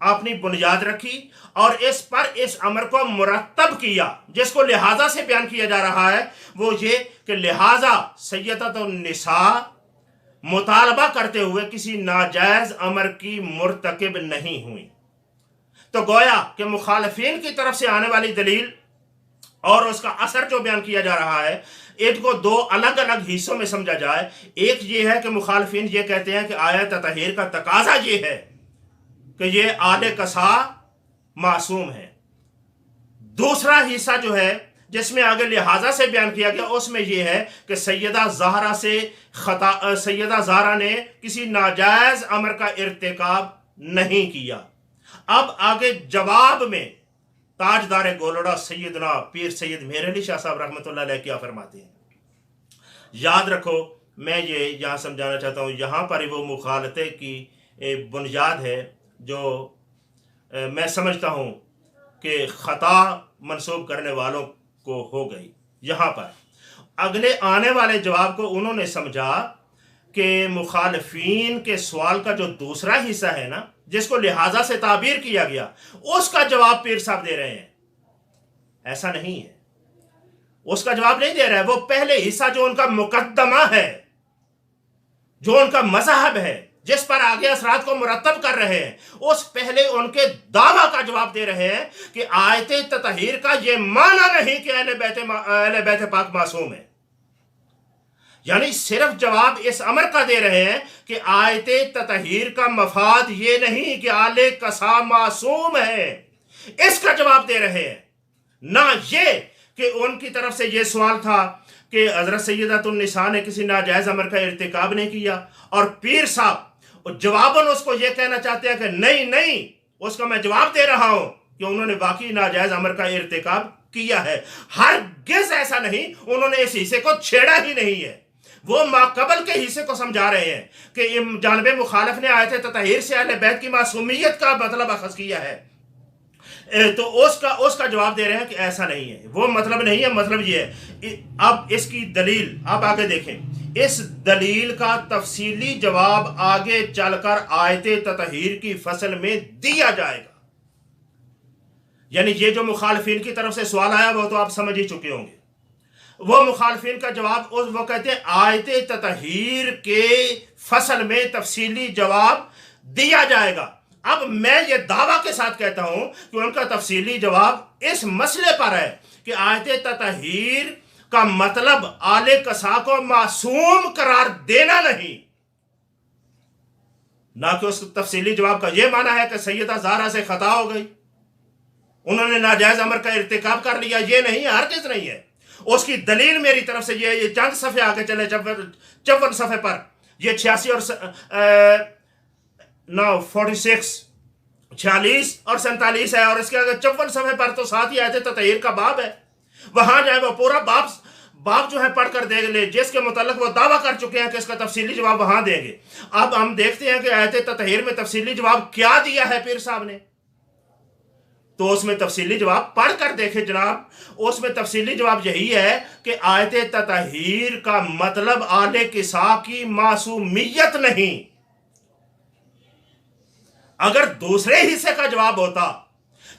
اپنی بنیاد رکھی اور اس پر اس امر کو مرتب کیا، جس کو لہذا سے بیان کیا جا رہا ہے وہ یہ کہ لہذا سیدۃ النساء مطالبہ کرتے ہوئے کسی ناجائز امر کی مرتکب نہیں ہوئی۔ تو گویا کہ مخالفین کی طرف سے آنے والی دلیل اور اس کا اثر جو بیان کیا جا رہا ہے، ان کو دو الگ الگ حصوں میں سمجھا جائے۔ ایک یہ ہے کہ مخالفین یہ کہتے ہیں کہ آیت تطہیر کا تقاضا یہ ہے کہ یہ آل قصا معصوم ہے۔ دوسرا حصہ جو ہے جس میں آگے لہذا سے بیان کیا گیا، اس میں یہ ہے کہ سیدہ زہرا نے کسی ناجائز امر کا ارتکاب نہیں کیا۔ اب آگے جواب میں تاجدار گولڑا سیدنا پیر سید مہر علی شاہ صاحب رحمۃ اللہ علیہ کیا فرماتے ہیں۔ یاد رکھو، میں یہ یہاں سمجھانا چاہتا ہوں، یہاں پر وہ مخالطے کی بنیاد ہے جو میں سمجھتا ہوں کہ خطا منسوب کرنے والوں کو ہو گئی۔ یہاں پر اگلے آنے والے جواب کو انہوں نے سمجھا کہ مخالفین کے سوال کا جو دوسرا حصہ ہے نا، جس کو لہذا سے تعبیر کیا گیا، اس کا جواب پیر صاحب دے رہے ہیں۔ ایسا نہیں ہے، اس کا جواب نہیں دے رہا ہے۔ وہ پہلے حصہ جو ان کا مقدمہ ہے، جو ان کا مذہب ہے، جس پر آگے اثرات کو مرتب کر رہے ہیں، اس پہلے ان کے دعویٰ کا جواب دے رہے ہیں کہ آیت تطہیر کا یہ معنی نہیں کہ اہل بیت پاک معصوم ہے۔ یعنی صرف جواب اس امر کا دے رہے ہیں کہ آیت تطہیر کا مفاد یہ نہیں کہ آل قصا معصوم ہے، اس کا جواب دے رہے ہیں، نہ یہ کہ ان کی طرف سے یہ سوال تھا کہ حضرت سیدۃ النساء نے کسی ناجائز امر کا ارتکاب نہیں کیا، اور پیر صاحب جواباً اس کو یہ کہنا چاہتے ہیں کہ نہیں، اس کا میں جواب دے رہا ہوں کہ انہوں نے واقعی ناجائز امر کا ارتکاب کیا ہے۔ ہرگز ایسا نہیں، انہوں نے اس حصے کو چھیڑا ہی نہیں ہے، وہ ماقبل کے حصے کو سمجھا رہے ہیں کہ جانب مخالف نے آیت تطہیر سے اہل بیت کی معصومیت کا مطلب اخذ کیا ہے، تو اس کا جواب دے رہے ہیں کہ ایسا نہیں ہے، وہ مطلب نہیں ہے، مطلب یہ ہے۔ اب اس کی دلیل آپ آگے دیکھیں، اس دلیل کا تفصیلی جواب آگے چل کر آیت تطہیر کی فصل میں دیا جائے گا۔ یعنی یہ جو مخالفین کی طرف سے سوال آیا وہ تو آپ سمجھ ہی چکے ہوں گے۔ وہ مخالفین کا جواب وہ کہتے ہیں آیت تطہیر کے فصل میں تفصیلی جواب دیا جائے گا۔ اب میں یہ دعویٰ کے ساتھ کہتا ہوں کہ ان کا تفصیلی جواب اس مسئلے پر ہے کہ آیت تطہیر کا مطلب آل قصا کو معصوم قرار دینا نہیں، نہ کہ اس تفصیلی جواب کا یہ معنی ہے کہ سیدہ زہرا سے خطا ہو گئی، انہوں نے ناجائز امر کا ارتکاب کر لیا، یہ نہیں ہے، ہرگز نہیں ہے۔ اس کی دلیل میری طرف سے یہ چند صفحے آگے چلے، 54 صفحے پر، یہ 86 اور 46 اور 47 ہے، اور اس کے آگے 54 صفحے پر تو ساتھ ہی آیت تطہیر کا باب ہے، وہاں جائے وہ پورا باب جو ہے پڑھ کر دے لے، جس کے متعلق وہ دعویٰ کر چکے ہیں کہ اس کا تفصیلی جواب وہاں دیں گے۔ اب ہم دیکھتے ہیں کہ آیت تطہیر میں تفصیلی جواب کیا دیا ہے پیر صاحب نے، تو اس میں تفصیلی جواب پڑھ کر دیکھیں جناب۔ اس میں تفصیلی جواب یہی ہے کہ آیت تطہیر کا مطلب آل قصا کی معصومیت نہیں۔ اگر دوسرے حصے کا جواب ہوتا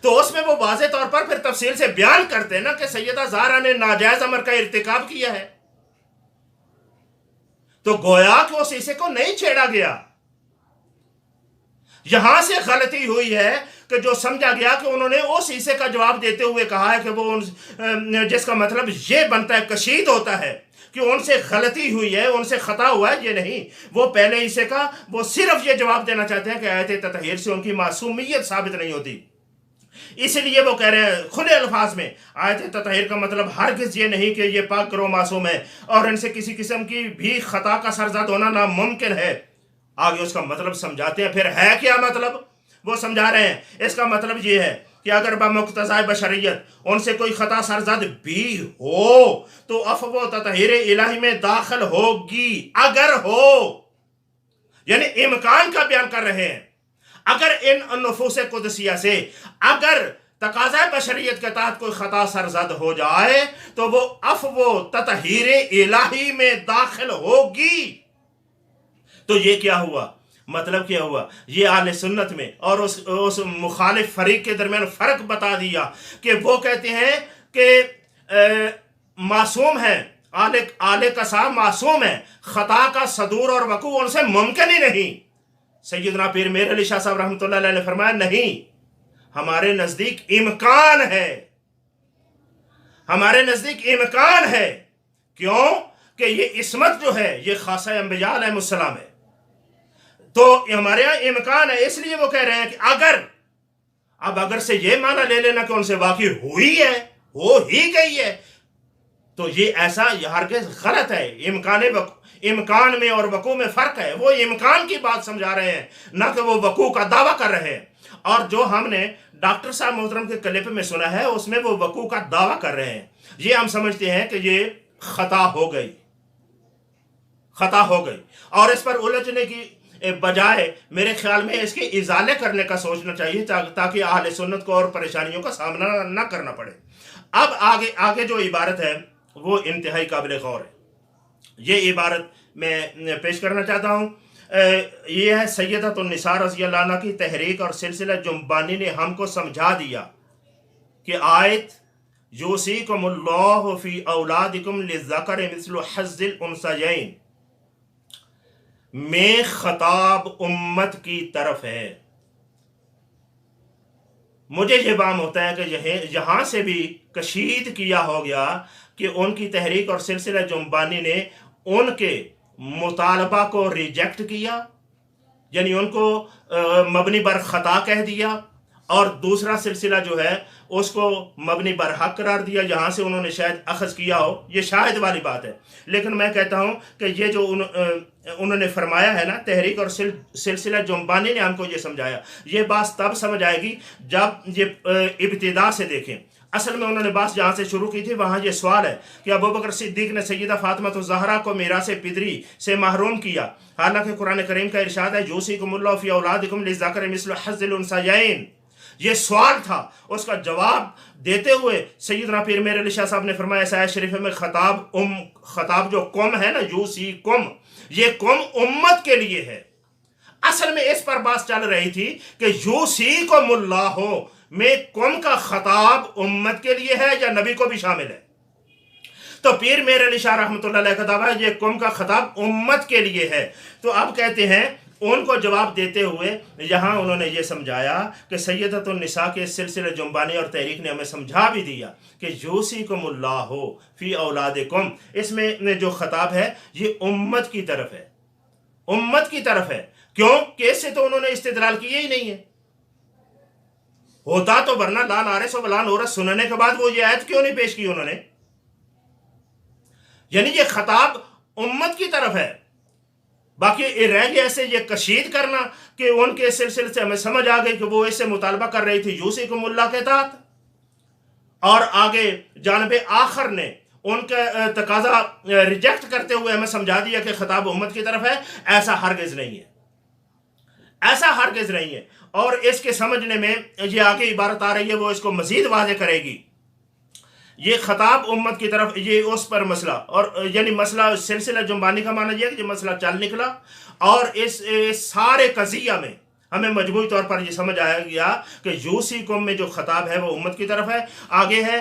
تو اس میں وہ واضح طور پر پھر تفصیل سے بیان کرتے نا کہ سیدہ زہرا نے ناجائز امر کا ارتکاب کیا ہے، تو گویا کہ اس حصے کو نہیں چھیڑا گیا۔ یہاں سے غلطی ہوئی ہے کہ جو سمجھا گیا کہ انہوں نے اس حصے کا جواب دیتے ہوئے کہا ہے کہ وہ جس کا مطلب یہ بنتا ہے، کشید ہوتا ہے کہ ان سے غلطی ہوئی ہے، ان سے خطا ہوا ہے، یہ نہیں۔ وہ پہلے حصے کا وہ صرف یہ جواب دینا چاہتے ہیں کہ آیت تطہیر سے ان کی معصومیت ثابت نہیں ہوتی، اس لیے وہ کہہ رہے ہیں کھلے الفاظ میں آیت تطہیر کا مطلب ہرگز یہ نہیں کہ یہ پاک گروہ معصوم ہے اور ان سے کسی قسم کی بھی خطا کا سرزد ہونا ناممکن ہے۔ آگے اس کا مطلب سمجھاتے ہیں، پھر ہے کیا مطلب وہ سمجھا رہے ہیں۔ اس کا مطلب یہ ہے کہ اگر بمقتضائے بشریت ان سے کوئی خطا سرزد بھی ہو تو عفو و تطہیر الہی میں داخل ہوگی، اگر ہو، یعنی امکان کا بیان کر رہے ہیں۔ اگر ان نفوس قدسیہ سے اگر تقاضۂ بشریت کے تحت کوئی خطا سرزد ہو جائے تو وہ عفو و تطہیر الہی میں داخل ہوگی۔ تو یہ کیا ہوا؟ مطلب کیا ہوا؟ یہ اہل سنت میں اور اس مخالف فریق کے درمیان فرق بتا دیا کہ وہ کہتے ہیں کہ معصوم ہیں، اہل قصاب معصوم ہیں، خطا کا صدور اور وقوع ان سے ممکن ہی نہیں۔ سیدنا پیر میر علی شاہ صاحب رحمۃ اللہ علیہ نے فرمایا نہیں، ہمارے نزدیک امکان ہے، ہمارے نزدیک امکان ہے۔ کیوں کہ یہ عصمت جو ہے یہ خاصہ انبیاء علیہ السلام ہے، تو ہمارے یہاں امکان ہے، اس لیے وہ کہہ رہے ہیں کہ اگر سے یہ معنی لے لینا کہ ان سے واقعی ہوئی ہے، ہو ہی گئی ہے، تو یہ ایسا ہرگز غلط ہے۔ امکان میں اور وقوع میں فرق ہے۔ وہ امکان کی بات سمجھا رہے ہیں، نہ کہ وہ وقوع کا دعویٰ کر رہے ہیں۔ اور جو ہم نے ڈاکٹر صاحب محترم کے کلپ میں سنا ہے اس میں وہ وقوع کا دعویٰ کر رہے ہیں۔ یہ ہم سمجھتے ہیں کہ یہ خطا ہو گئی اور اس پر الجھنے کی بجائے میرے خیال میں اس کے ازالے کرنے کا سوچنا چاہیے تاکہ اہل سنت کو اور پریشانیوں کا سامنا نہ کرنا پڑے۔ اب آگے جو عبارت ہے وہ انتہائی قابل غور ہے۔ یہ عبارت میں پیش کرنا چاہتا ہوں، یہ ہے سیدۃ النساء رضی اللہ عنہ کی تحریک اور سلسلہ جنبانی نے ہم کو سمجھا دیا کہ آیت یوصیکم اللہ فی اولادکم للذکر مثل حظ الانثیین میں خطاب امت کی طرف ہے۔ مجھے یہ بام ہوتا ہے کہ یہاں سے بھی کشید کیا ہو گیا کہ ان کی تحریک اور سلسلہ جنبانی نے ان کے مطالبہ کو ریجیکٹ کیا، یعنی ان کو مبنی بر خطا کہہ دیا، اور دوسرا سلسلہ جو ہے اس کو مبنی بر حق قرار دیا، جہاں سے انہوں نے شاید اخذ کیا ہو۔ یہ شاید والی بات ہے، لیکن میں کہتا ہوں کہ یہ جو انہوں نے فرمایا ہے نا، تحریک اور سلسلہ جنبانی نے ہم کو یہ سمجھایا، یہ بات تب سمجھ آئے گی جب یہ ابتدا سے دیکھیں۔ اصل میں انہوں نے بات جہاں سے شروع کی تھی وہاں یہ سوال ہے کہ ابوبکر صدیق نے سیدہ فاطمہ الزہرا کو میراث پدری سے محروم کیا، حالانکہ قرآن کریم کا ارشاد ہے یوصیکم اللہ فی اولادکم للذکر مثل حظ الانثیین۔ یہ سوال تھا، اس کا جواب دیتے ہوئے سیدنا پیر میر علی شاہ صاحب نے فرمایا اس آیت شریف میں خطاب جو قوم ہے نا، یوصیکم، یہ قوم امت کے لیے ہے۔ اصل میں اس پر بات چل رہی تھی کہ یوصیکم اللہ میں قوم کا خطاب امت کے لیے ہے یا نبی کو بھی شامل ہے؟ تو پیر میر علی شاہ رحمۃ اللہ علیہ کا دعویٰ ہے یہ قوم کا خطاب امت کے لیے ہے۔ تو اب کہتے ہیں ان کو جواب دیتے ہوئے یہاں انہوں نے یہ سمجھایا کہ سیدۃ النساء کے سلسلہ جنبانی اور تحریک نے ہمیں سمجھا بھی دیا کہ یوصیکم اللہ فی اولادکم، اس میں جو خطاب ہے یہ امت کی طرف ہے، امت کی طرف ہے۔ کیوں کہ اس سے تو انہوں نے استدلال کیا ہی نہیں ہے، ہوتا تو ورنہ لا نارس و بلا نورس سننے کے بعد وہ یہ آیت کیوں نہیں پیش کی انہوں نے؟ یعنی یہ خطاب امت کی طرف ہے۔ باقی رہ گیا ایسے یہ کشید کرنا کہ ان کے سلسلے سے ہمیں سمجھ آ گئی کہ وہ اس سے مطالبہ کر رہی تھی یوصیکم اللہ کے تحت، اور آگے جانب آخر نے ان کا تقاضا ریجیکٹ کرتے ہوئے ہمیں سمجھا دیا کہ خطاب امت کی طرف ہے۔ ایسا ہرگز نہیں ہے، ایسا ہرگز نہیں ہے۔ اور اس کے سمجھنے میں یہ آگے عبارت آ رہی ہے وہ اس کو مزید واضح کرے گی۔ یہ خطاب امت کی طرف، یہ اس پر مسئلہ، اور یعنی مسئلہ سلسلہ جنبانی کا معنی یہ ہے کہ یہ مسئلہ چل نکلا، اور اس سارے قضیہ میں ہمیں مجموعی طور پر یہ سمجھ آیا گیا کہ یوصیکم میں جو خطاب ہے وہ امت کی طرف ہے۔ آگے ہے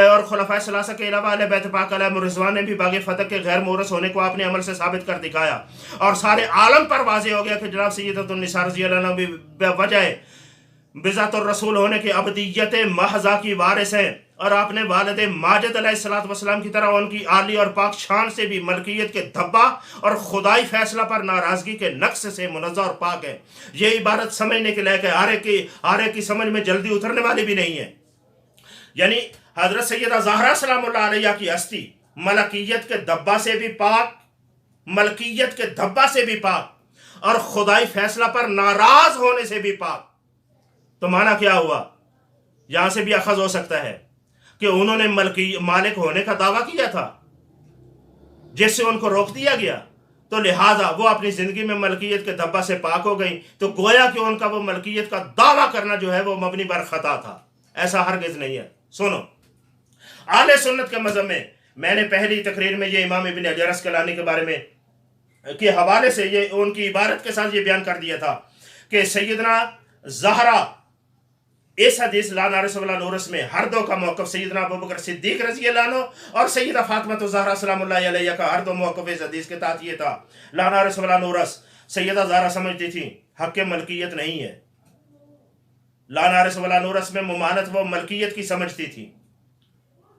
اور خلفائے ثلاثہ کے علاوہ اہل بیت پاک علیہم الرضوان نے بھی باغ فتح کے غیر مورث ہونے کو اپنے عمل سے ثابت کر دکھایا، اور سارے عالم پر واضح ہو گیا کہ جناب سیدۃ النساء رضی اللہ عنہ بھی بوجہ بذات الرسول ہونے کے ابدیت محضہ کی وارث ہیں، اور اپنے والد ماجد علیہ السلام کی طرح ان کی عالی اور پاک شان سے بھی ملکیت کے دھبا اور خدائی فیصلہ پر ناراضگی کے نقص سے منزہ اور پاک ہے۔ یہ عبارت سمجھنے کے لائق ہے، آرے کی سمجھ میں جلدی اترنے والی بھی نہیں ہے۔ یعنی حضرت سیدہ زہرا سلام اللہ علیہ کی ہستی ملکیت کے دھبا سے بھی پاک، ملکیت کے دھبا سے بھی پاک، اور خدائی فیصلہ پر ناراض ہونے سے بھی پاک۔ تو معنی کیا ہوا؟ یہاں سے بھی اخذ ہو سکتا ہے کہ انہوں نے مالک ہونے کا دعویٰ کیا تھا جس سے ان کو روک دیا گیا، تو لہٰذا وہ اپنی زندگی میں ملکیت کے دھبا سے پاک ہو گئی، تو گویا کہ ان کا وہ ملکیت کا دعویٰ کرنا جو ہے وہ مبنی بر خطا تھا۔ ایسا ہرگز نہیں ہے۔ سنو، اہل سنت کے مذہب میں نے پہلی تقریر میں یہ امام ابن حجر عسقلانی کے بارے میں کے حوالے سے یہ ان کی عبارت کے ساتھ یہ بیان کر دیا تھا کہ سیدنا زہرا اس حدیث لا نارس ولا نورس میں ہر دو کا موقف سیدنا ابوبکر صدیق رضی اللہ عنہ اور سیدہ فاطمہ زہرا سلام اللہ علیہ کا ہر دو موقف اس حدیث کے تحت یہ تھا. لا نارس ولا نورس سیدہ زہرا سمجھتی تھی حق ملکیت نہیں ہے. لا نارس ولا نورس میں ممانت وہ ملکیت کی سمجھتی تھی،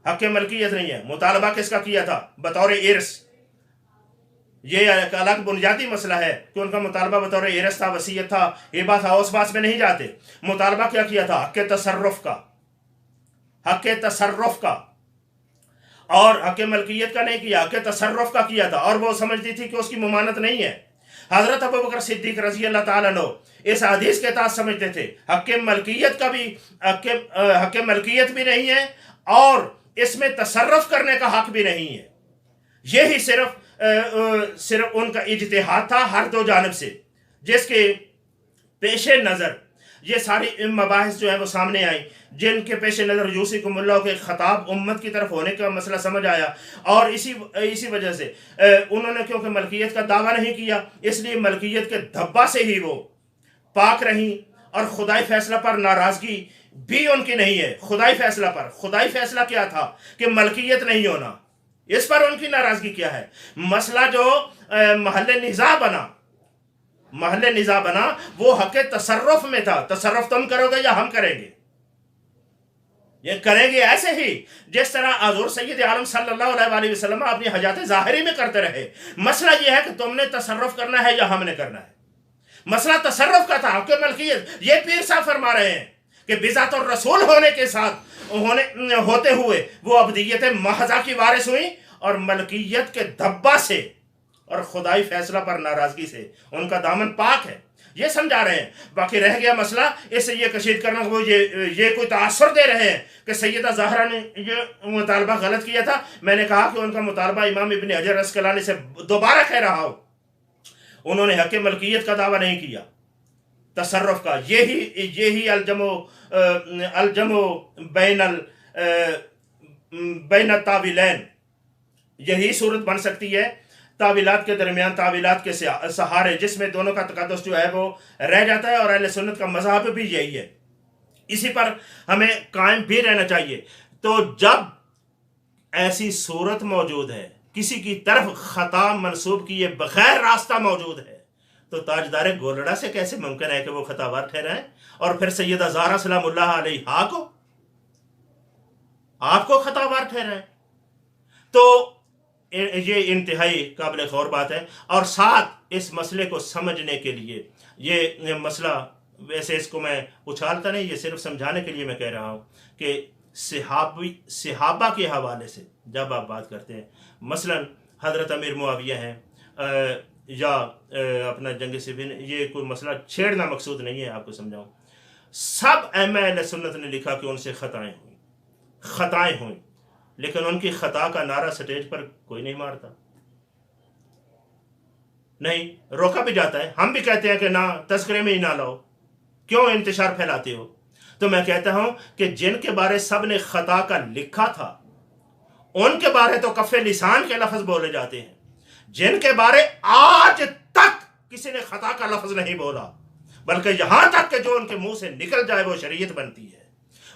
حق ملکیت نہیں ہے. مطالبہ کس کا کیا تھا؟ بطور ارث. یہ ایک الگ بنیادی مسئلہ ہے کہ ان کا مطالبہ بطور ارث تھا، وصیت تھا، ہبہ تھا، اس بات میں نہیں جاتے. مطالبہ کیا کیا تھا؟ حق تصرف کا، حق تصرف کا، اور حق ملکیت کا نہیں کیا، حق تصرف کا کیا تھا. اور وہ سمجھتی تھی کہ اس کی ممانت نہیں ہے. حضرت ابوبکر صدیق رضی اللہ تعالیٰ عنہ اس حدیث کے تحت سمجھتے تھے حق ملکیت کا بھی حق ملکیت بھی نہیں ہے اور اس میں تصرف کرنے کا حق بھی نہیں ہے. یہی صرف ان کا اجتہاد تھا ہر دو جانب سے، جس کے پیش نظر یہ ساری مباحث جو ہیں وہ سامنے آئیں، جن کے پیش نظر یوسیکم اللہ کے خطاب امت کی طرف ہونے کا مسئلہ سمجھ آیا. اور اسی وجہ سے انہوں نے کیونکہ ملکیت کا دعویٰ نہیں کیا، اس لیے ملکیت کے دھبا سے ہی وہ پاک رہیں. اور خدائی فیصلہ پر ناراضگی بھی ان کی نہیں ہے. خدائی فیصلہ پر، خدائی فیصلہ کیا تھا کہ ملکیت نہیں ہونا، اس پر ان کی ناراضگی کیا ہے؟ مسئلہ جو محل نزاع بنا وہ حق تصرف میں تھا. تصرف تم کرو گے یا ہم کریں گے؟ یہ کریں گے ایسے ہی جس طرح حضور سید عالم صلی اللہ علیہ وآلہ وسلم اپنی حیات ظاہری میں کرتے رہے. مسئلہ یہ ہے کہ تم نے تصرف کرنا ہے یا ہم نے کرنا ہے. مسئلہ تصرف کا تھا، حق ملکیت. یہ پیر صاحب فرما رہے ہیں کہ بذات الرسول ہونے کے ساتھ ہوتے ہوئے وہ ابدیت محضہ کی وارث ہوئی اور ملکیت کے دھبا سے اور خدائی فیصلہ پر ناراضگی سے ان کا دامن پاک ہے. یہ سمجھا رہے ہیں. باقی رہ گیا مسئلہ اس سے یہ کشید کرنا وہ یہ کوئی تاثر دے رہے ہیں کہ سیدہ زہرا نے یہ مطالبہ غلط کیا تھا. میں نے کہا کہ ان کا مطالبہ امام ابن حجر عسقلانی سے دوبارہ کہہ رہا ہوں، انہوں نے حق ملکیت کا دعویٰ نہیں کیا، تصرف کا. یہی الجمع بین التاویلین، یہی صورت بن سکتی ہے تاویلات کے درمیان، تاویلات کے سہارے، جس میں دونوں کا تقدس جو ہے وہ رہ جاتا ہے. اور اہل سنت کا مذہب بھی یہی ہے، اسی پر ہمیں قائم بھی رہنا چاہیے. تو جب ایسی صورت موجود ہے، کسی کی طرف خطا منسوب کیے بغیر راستہ موجود ہے، تو تاجدار گولڑا سے کیسے ممکن ہے کہ وہ خطاوار ٹھہرائیں؟ اور پھر سیدہ زہرا سلام اللہ علیہا کو آپ کو خطاوار ٹھہرائیں؟ تو یہ انتہائی قابل غور بات ہے. اور ساتھ اس مسئلے کو سمجھنے کے لیے، یہ مسئلہ ویسے اس کو میں اچھالتا نہیں، یہ صرف سمجھانے کے لیے میں کہہ رہا ہوں کہ صحابہ کے حوالے سے جب آپ بات کرتے ہیں، مثلا حضرت امیر معاویہ ہیں یا اپنا جنگ صفین، یہ کوئی مسئلہ چھیڑنا مقصود نہیں ہے، آپ کو سمجھاؤں. سب ائمہ اہل سنت نے لکھا کہ ان سے خطائیں ہوئیں، لیکن ان کی خطا کا نعرہ سٹیج پر کوئی نہیں مارتا، نہیں روکا بھی جاتا ہے. ہم بھی کہتے ہیں کہ نہ تذکرے میں ہی نہ لاؤ، کیوں انتشار پھیلاتے ہو؟ تو میں کہتا ہوں کہ جن کے بارے سب نے خطا کا لکھا تھا ان کے بارے تو کف لسان کے لفظ بولے جاتے ہیں. جن کے بارے آج تک کسی نے خطا کا لفظ نہیں بولا، بلکہ یہاں تک کہ جو ان کے منہ سے نکل جائے وہ شریعت بنتی ہے،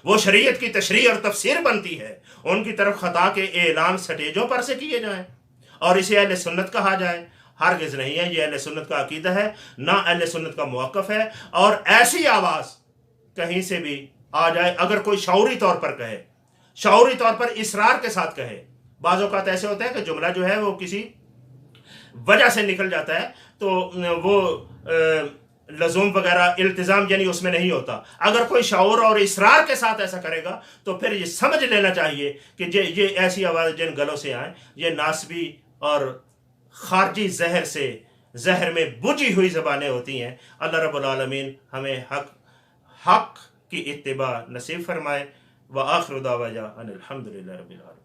وہ شریعت کی تشریح اور تفسیر بنتی ہے. ان کی طرف خطا کے اعلان سٹیجوں پر سے کیے جائیں اور اسے اہل سنت کہا جائے، ہرگز نہیں ہے. یہ اہل سنت کا عقیدہ ہے، نہ اہل سنت کا موقف ہے. اور ایسی آواز کہیں سے بھی آ جائے، اگر کوئی شعوری طور پر کہے، شعوری طور پر اصرار کے ساتھ کہے، بعض اوقات ایسے ہوتا ہے کہ جملہ جو ہے وہ کسی وجہ سے نکل جاتا ہے تو وہ لزوم وغیرہ التزام یعنی اس میں نہیں ہوتا. اگر کوئی شعور اور اصرار کے ساتھ ایسا کرے گا تو پھر یہ سمجھ لینا چاہیے کہ یہ ایسی آواز جن گلوں سے آئیں یہ ناسبی اور خارجی زہر میں بجھی ہوئی زبانیں ہوتی ہیں. اللہ رب العالمین ہمیں حق کی اتباع نصیب فرمائے. وآخر دعوانا ان الحمدللہ رب العالمین.